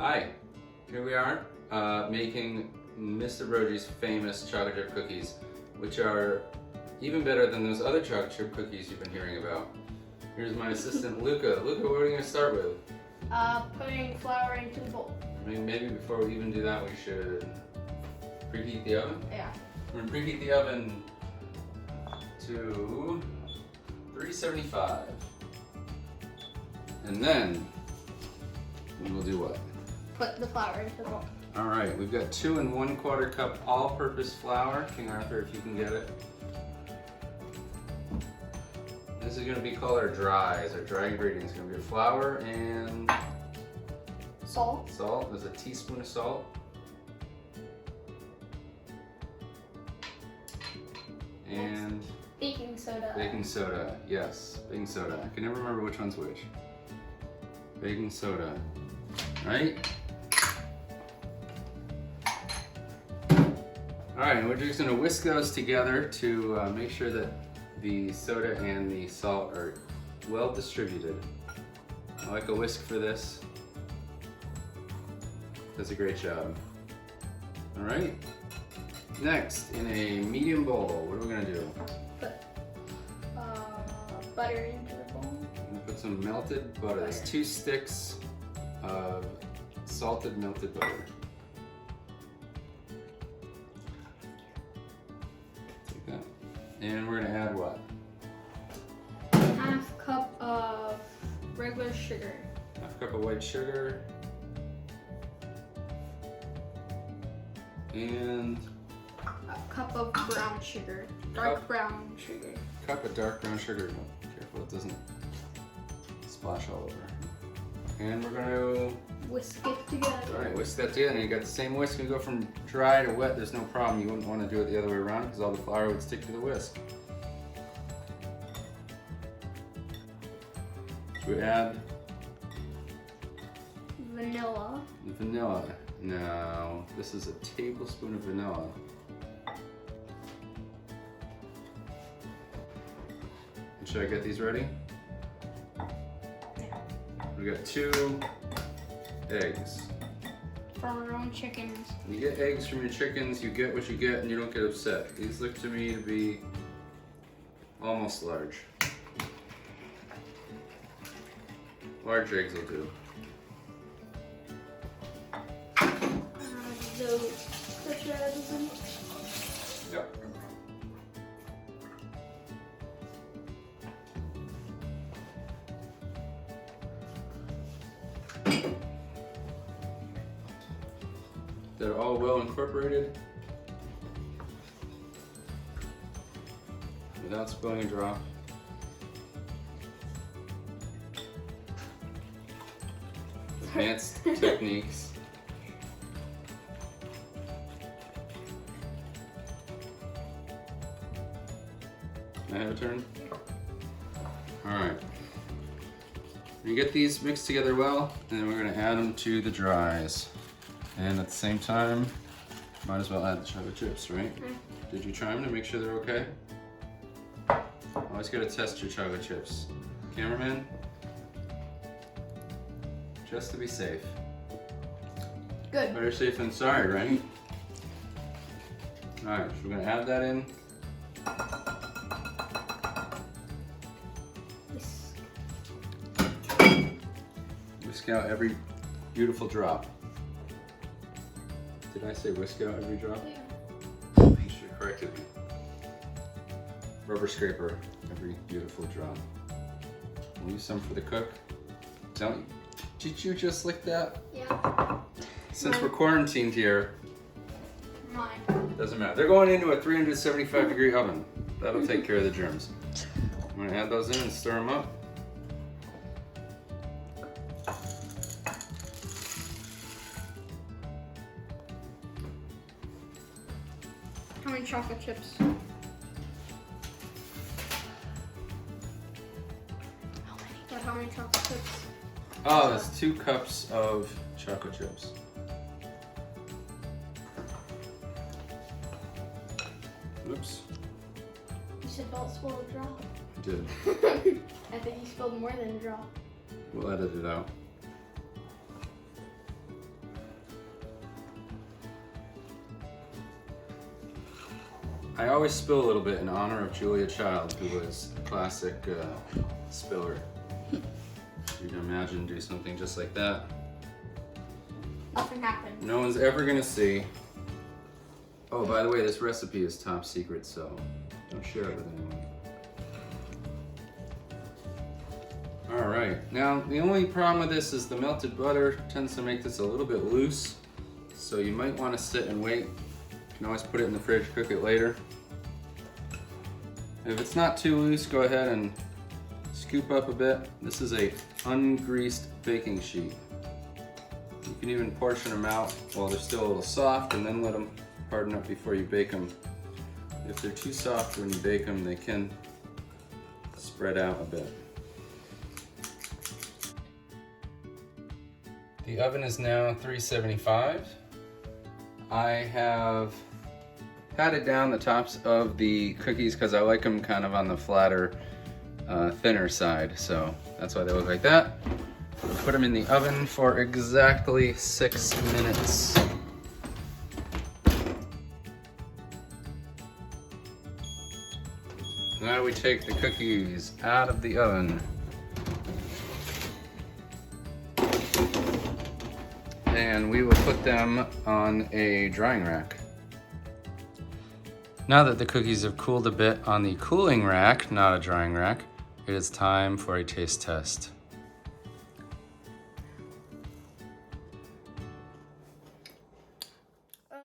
Hi, here we are making Mr. Broggi's famous chocolate chip cookies, which are even better than those other chocolate chip cookies you've been hearing about. Here's my assistant Luca. Luca, what are we going to start with? Putting flour into the bowl. I mean, maybe before we even do that, we should preheat the oven. Yeah. We're going to preheat the oven to 375. And then we will do what? Put the flour into the bowl. All right, we've got 2 1/4 cup all-purpose flour. King Arthur, if you can get it. This is going to be called our dries. Our dry ingredients are going to be flour and Salt. salt. There's a teaspoon of salt. And Baking soda. baking soda. Yes, baking soda. I can never remember which one's which. Baking soda. Right? Alright, and we're just going to whisk those together to make sure that the soda and the salt are well distributed. I like a whisk for this. Does a great job. Alright, next, in a medium bowl, what are we going to do? Put butter into the bowl. I'm going to put some melted butter. That's 2 sticks of salted melted butter. Take that. And we're going to add what? 1/2 cup of regular sugar. 1/2 cup of white sugar. And A cup of brown sugar. Dark brown sugar. cup of dark brown sugar. Oh, careful, it doesn't splash all over. And we're going to, Whisk it together. all right, whisk that together. And you got the same whisk. You go from dry to wet. There's no problem. You wouldn't want to do it the other way around because all the flour would stick to the whisk. So we add Vanilla. the vanilla. Now, this is a tablespoon of vanilla. And should I get these ready? We got 2 eggs. From our own chickens. When you get eggs from your chickens, you get what you get and you don't get upset. These look to me to be almost large. Large eggs will do. Those such as Yep. They're all well incorporated without spilling a drop. Advanced techniques. Can I have a turn? Alright. You get these mixed together well, and then we're going to add them to the dries. And at the same time, might as well add the chocolate chips, right? Did you try them to make sure they're okay? Always got to test your chocolate chips. Cameraman? Just to be safe. Good. Better safe than sorry, right? Alright, so we're going to add that in. Whisk out every beautiful drop. Did I say whisk out every drop? Yeah. You should have corrected me. Rubber scraper every beautiful drop. We'll use some for the cook. Don't. Did you just lick that? Yeah. Since Mine. we're quarantined here, Mine. doesn't matter. They're going into a 375 degree oven. That'll take care of the germs. I'm gonna add those in and stir them up. How many chocolate chips? How many chocolate chips? Oh, that's 2 cups of chocolate chips. Oops. You said don't spill a drop. I did. I think you spilled more than a drop. We'll edit it out. I always spill a little bit in honor of Julia Child, who was a classic spiller. You can imagine do something just like that. Nothing happened. No one's ever gonna see. Oh, by the way, this recipe is top secret, so don't share it with anyone. All right, now the only problem with this is the melted butter tends to make this a little bit loose, so you might want to sit and wait. You can always put it in the fridge, cook it later. If it's not too loose, go ahead and scoop up a bit. This is a ungreased baking sheet. You can even portion them out while they're still a little soft and then let them harden up before you bake them. If they're too soft when you bake them, they can spread out a bit. The oven is now 375. I have patted down the tops of the cookies because I like them kind of on the flatter, thinner side, so that's why they look like that. We'll put them in the oven for exactly 6 minutes. Now we take the cookies out of the oven. And we will put them on a drying rack. Now that the cookies have cooled a bit on the cooling rack, not a drying rack, it is time for a taste test.